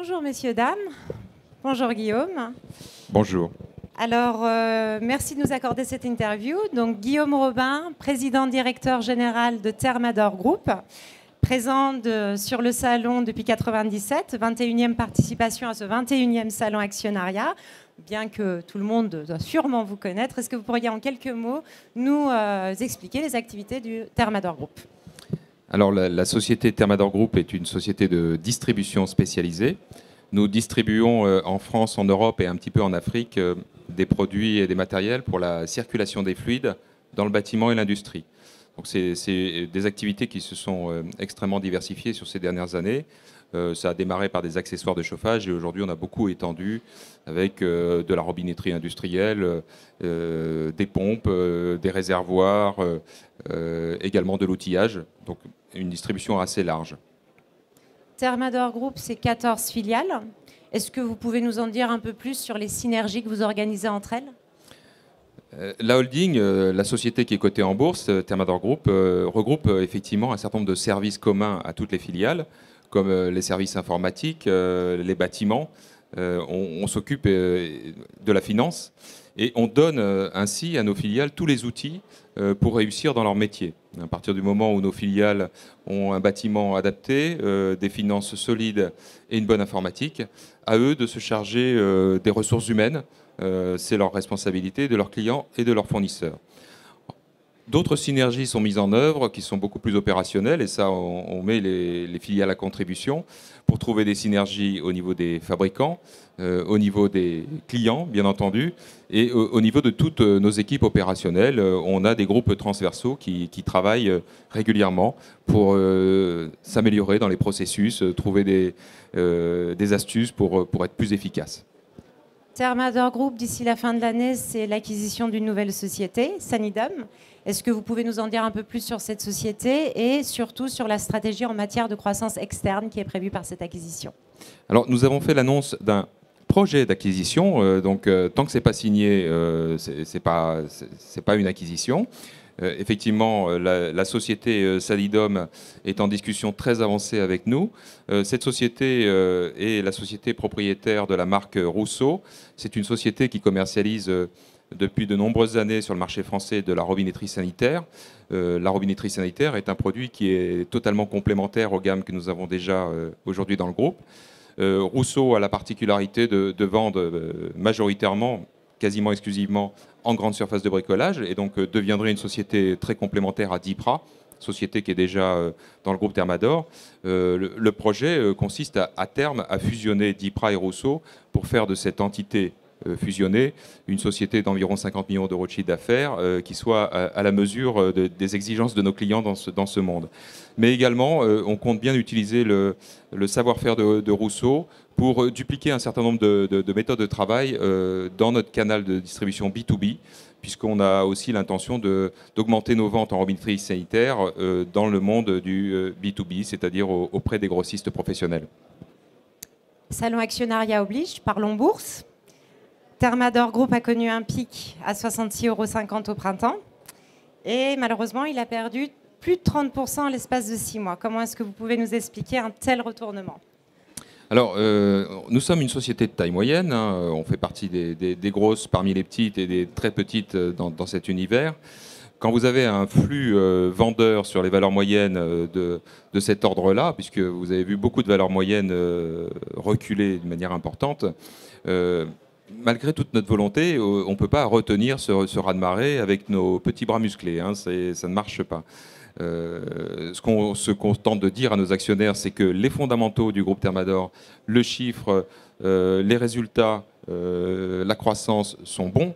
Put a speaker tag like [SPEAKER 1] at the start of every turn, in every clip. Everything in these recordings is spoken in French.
[SPEAKER 1] Bonjour messieurs, dames. Bonjour Guillaume.
[SPEAKER 2] Bonjour.
[SPEAKER 1] Alors, merci de nous accorder cette interview. Donc, Guillaume Robin, président directeur général de Thermador Group, présent sur le salon depuis 1997, 21e participation à ce 21e salon actionnariat. Bien que tout le monde doit sûrement vous connaître, est-ce que vous pourriez en quelques mots nous expliquer les activités du Thermador Group ?
[SPEAKER 2] Alors, la société Thermador Group est une société de distribution spécialisée. Nous distribuons en France, en Europe et un petit peu en Afrique des produits et des matériels pour la circulation des fluides dans le bâtiment et l'industrie. Donc, c'est des activités qui se sont extrêmement diversifiées sur ces dernières années. Ça a démarré par des accessoires de chauffage et aujourd'hui, on a beaucoup étendu avec de la robinetterie industrielle, des pompes, des réservoirs, également de l'outillage. Donc, une distribution assez large.
[SPEAKER 1] Thermador Group, c'est 14 filiales. Est-ce que vous pouvez nous en dire un peu plus sur les synergies que vous organisez entre elles ?
[SPEAKER 2] La holding, la société qui est cotée en bourse, Thermador Group, regroupe effectivement un certain nombre de services communs à toutes les filiales, comme les services informatiques, les bâtiments. On s'occupe de la finance et on donne ainsi à nos filiales tous les outils pour réussir dans leur métier. À partir du moment où nos filiales ont un bâtiment adapté, des finances solides et une bonne informatique, à eux de se charger des ressources humaines. C'est leur responsabilité de leurs clients et de leurs fournisseurs. D'autres synergies sont mises en œuvre qui sont beaucoup plus opérationnelles et ça, on met les filiales à contribution pour trouver des synergies au niveau des fabricants, au niveau des clients, bien entendu, et au niveau de toutes nos équipes opérationnelles. On a des groupes transversaux qui travaillent régulièrement pour s'améliorer dans les processus, trouver des astuces pour être plus efficaces.
[SPEAKER 1] Thermador Group, d'ici la fin de l'année, c'est l'acquisition d'une nouvelle société, Sanidom. Est-ce que vous pouvez nous en dire un peu plus sur cette société et surtout sur la stratégie en matière de croissance externe qui est prévue par cette acquisition ?
[SPEAKER 2] Alors, nous avons fait l'annonce d'un projet d'acquisition. Donc, tant que ce n'est pas signé, ce n'est pas une acquisition. Effectivement, la société Sanidom est en discussion très avancée avec nous. Cette société est la société propriétaire de la marque Rousseau. C'est une société qui commercialise depuis de nombreuses années sur le marché français de la robinetterie sanitaire. La robinetterie sanitaire est un produit qui est totalement complémentaire aux gammes que nous avons déjà aujourd'hui dans le groupe. Rousseau a la particularité de vendre majoritairement, quasiment exclusivement, en grande surface de bricolage et donc deviendrait une société très complémentaire à Dipra, société qui est déjà dans le groupe Thermador. Le projet consiste à terme à fusionner Dipra et Rousseau pour faire de cette entité fusionnée une société d'environ 50 millions d'euros de chiffre d'affaires qui soit à la mesure des exigences de nos clients dans ce monde. Mais également, on compte bien utiliser le savoir-faire de Rousseau pour dupliquer un certain nombre de méthodes de travail dans notre canal de distribution B2B, puisqu'on a aussi l'intention d'augmenter nos ventes en robinetterie sanitaire dans le monde du B2B, c'est-à-dire auprès des grossistes professionnels.
[SPEAKER 1] Salon actionnariat oblige, parlons bourse. Thermador Group a connu un pic à 66,50 € au printemps et malheureusement, il a perdu plus de 30% en l'espace de 6 mois. Comment est-ce que vous pouvez nous expliquer un tel retournement ?
[SPEAKER 2] Alors, nous sommes une société de taille moyenne. On fait partie des grosses parmi les petites et des très petites dans cet univers. Quand vous avez un flux vendeur sur les valeurs moyennes de cet ordre-là, puisque vous avez vu beaucoup de valeurs moyennes reculer de manière importante, malgré toute notre volonté, on ne peut pas retenir ce raz-de-marée avec nos petits bras musclés. Ça ne marche pas. Ce qu'on tente de dire à nos actionnaires, c'est que les fondamentaux du groupe Thermador, le chiffre, les résultats, la croissance sont bons.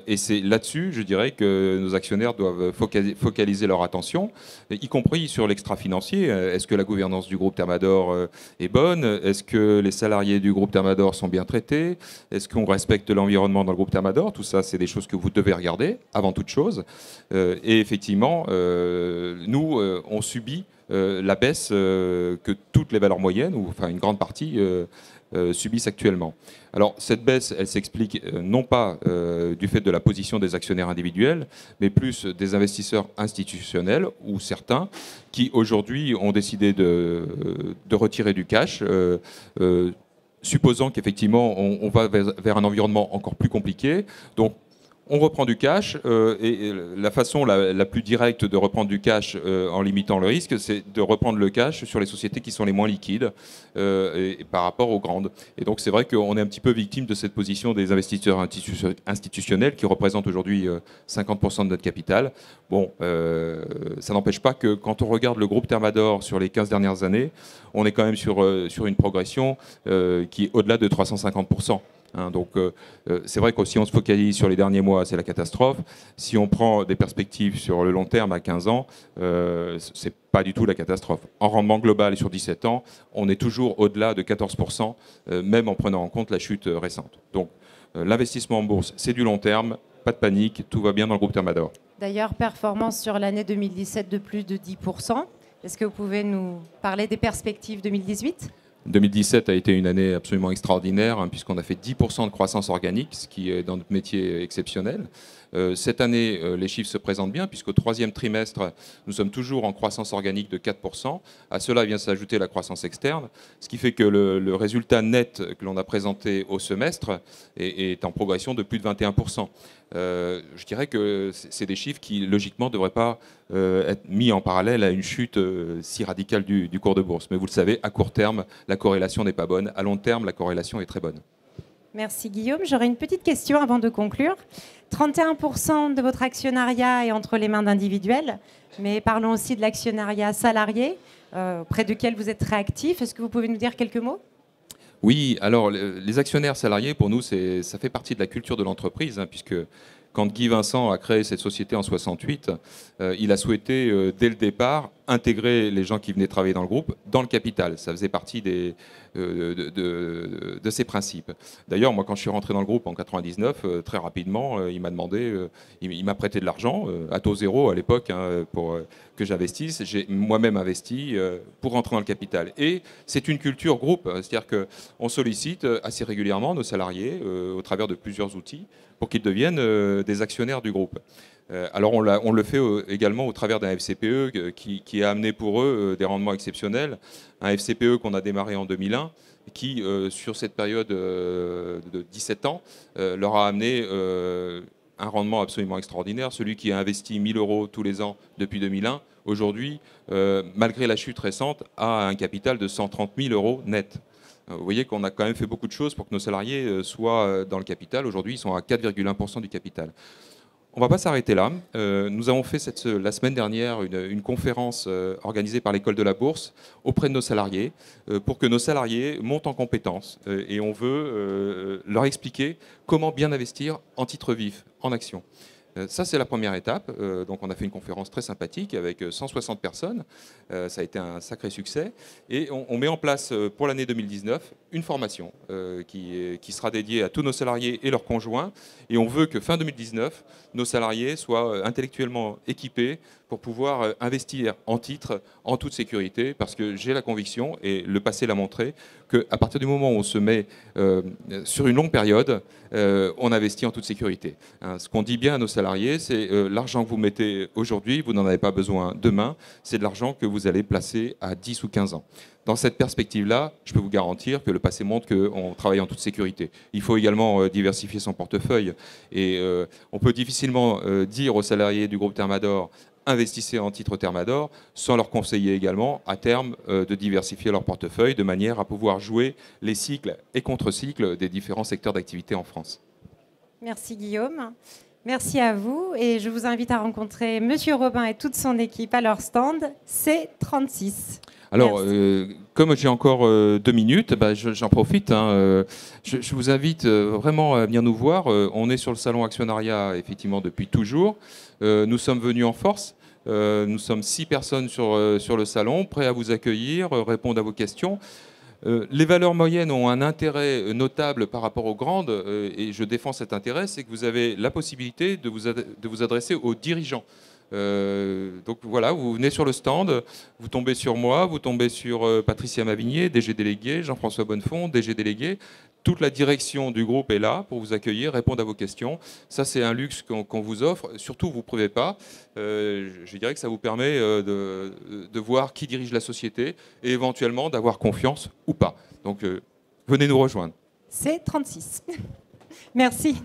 [SPEAKER 2] Et c'est là-dessus, je dirais, que nos actionnaires doivent focaliser leur attention, y compris sur l'extra-financier. Est-ce que la gouvernance du groupe Thermador est bonne ? Est-ce que les salariés du groupe Thermador sont bien traités ? Est-ce qu'on respecte l'environnement dans le groupe Thermador ? Tout ça, c'est des choses que vous devez regarder, avant toute chose. Et effectivement, nous, on subit la baisse que toutes les valeurs moyennes, ou enfin une grande partie, subissent actuellement. Alors cette baisse, elle s'explique non pas du fait de la position des actionnaires individuels, mais plus des investisseurs institutionnels ou certains qui aujourd'hui ont décidé de retirer du cash supposant qu'effectivement on va vers un environnement encore plus compliqué. Donc on reprend du cash et la façon la plus directe de reprendre du cash en limitant le risque, c'est de reprendre le cash sur les sociétés qui sont les moins liquides et par rapport aux grandes. Et donc c'est vrai qu'on est un petit peu victime de cette position des investisseurs institutionnels qui représentent aujourd'hui 50% de notre capital. Bon, ça n'empêche pas que quand on regarde le groupe Thermador sur les 15 dernières années, on est quand même sur une progression qui est au-delà de 350%. Donc c'est vrai que si on se focalise sur les derniers mois, c'est la catastrophe. Si on prend des perspectives sur le long terme à 15 ans, c'est pas du tout la catastrophe. En rendement global sur 17 ans, on est toujours au-delà de 14%, même en prenant en compte la chute récente. Donc l'investissement en bourse, c'est du long terme, pas de panique, tout va bien dans le groupe Thermador.
[SPEAKER 1] D'ailleurs, performance sur l'année 2017 de plus de 10%. Est-ce que vous pouvez nous parler des perspectives 2018 ?
[SPEAKER 2] 2017 a été une année absolument extraordinaire, puisqu'on a fait 10% de croissance organique, ce qui est dans notre métier exceptionnel. Cette année, les chiffres se présentent bien, puisqu'au troisième trimestre, nous sommes toujours en croissance organique de 4%. À cela vient s'ajouter la croissance externe, ce qui fait que le résultat net que l'on a présenté au semestre est en progression de plus de 21%. Je dirais que c'est des chiffres qui, logiquement, ne devraient pas être mis en parallèle à une chute si radicale du cours de bourse. Mais vous le savez, à court terme, la corrélation n'est pas bonne. À long terme, la corrélation est très bonne.
[SPEAKER 1] Merci Guillaume. J'aurais une petite question avant de conclure. 31% de votre actionnariat est entre les mains d'individuels, mais parlons aussi de l'actionnariat salarié, auprès duquel vous êtes très actif. Est-ce que vous pouvez nous dire quelques mots ?
[SPEAKER 2] Oui, alors les actionnaires salariés, pour nous, ça fait partie de la culture de l'entreprise, puisque quand Guy Vincent a créé cette société en 68, il a souhaité, dès le départ, intégrer les gens qui venaient travailler dans le groupe dans le capital. Ça faisait partie de ses principes. D'ailleurs, moi, quand je suis rentré dans le groupe en 99, très rapidement, il m'a demandé, il m'a prêté de l'argent, à taux zéro à l'époque, pour que j'investisse. J'ai moi-même investi pour rentrer dans le capital. Et c'est une culture groupe, c'est-à-dire qu'on sollicite assez régulièrement nos salariés au travers de plusieurs outils pour qu'ils deviennent des actionnaires du groupe. Alors on le fait également au travers d'un FCPE qui a amené pour eux des rendements exceptionnels. Un FCPE qu'on a démarré en 2001 qui, sur cette période de 17 ans, leur a amené un rendement absolument extraordinaire. Celui qui a investi 1 000 euros tous les ans depuis 2001, aujourd'hui, malgré la chute récente, a un capital de 130 000 euros net. Vous voyez qu'on a quand même fait beaucoup de choses pour que nos salariés soient dans le capital. Aujourd'hui, ils sont à 4,1% du capital. On ne va pas s'arrêter là. Nous avons fait la semaine dernière une conférence organisée par l'école de la bourse auprès de nos salariés pour que nos salariés montent en compétences. Et on veut leur expliquer comment bien investir en titre vif, en actions. Ça, c'est la première étape. Donc, on a fait une conférence très sympathique avec 160 personnes. Ça a été un sacré succès. Et on met en place pour l'année 2019 une formation qui sera dédiée à tous nos salariés et leurs conjoints. Et on veut que fin 2019, nos salariés soient intellectuellement équipés pour pouvoir investir en titres en toute sécurité. Parce que j'ai la conviction, et le passé l'a montré, qu'à partir du moment où on se met sur une longue période, on investit en toute sécurité. Ce qu'on dit bien à nos salariés, c'est l'argent que vous mettez aujourd'hui, vous n'en avez pas besoin demain, c'est de l'argent que vous allez placer à 10 ou 15 ans. Dans cette perspective-là, je peux vous garantir que le passé montre qu'on travaille en toute sécurité. Il faut également diversifier son portefeuille. Et on peut difficilement dire aux salariés du groupe Thermador investissez en titre Thermador, sans leur conseiller également, à terme, de diversifier leur portefeuille de manière à pouvoir jouer les cycles et contre-cycles des différents secteurs d'activité en France.
[SPEAKER 1] Merci Guillaume. Merci à vous. Et je vous invite à rencontrer Monsieur Robin et toute son équipe à leur stand C36.
[SPEAKER 2] Alors, comme j'ai encore 2 minutes, j'en profite. Je vous invite vraiment à venir nous voir. On est sur le salon actionnariat, effectivement, depuis toujours. Nous sommes venus en force. Nous sommes 6 personnes sur le salon, prêts à vous accueillir, répondre à vos questions. Les valeurs moyennes ont un intérêt notable par rapport aux grandes, et je défends cet intérêt, c'est que vous avez la possibilité de vous adresser aux dirigeants. Donc voilà, vous venez sur le stand, vous tombez sur moi, vous tombez sur Patricia Mavigné, DG délégué, Jean-François Bonnefond, DG délégué. Toute la direction du groupe est là pour vous accueillir, répondre à vos questions. Ça, c'est un luxe qu'on vous offre. Surtout, vous ne privez pas. Je dirais que ça vous permet de voir qui dirige la société et éventuellement d'avoir confiance ou pas. Donc, venez nous rejoindre.
[SPEAKER 1] C'est 36. Merci.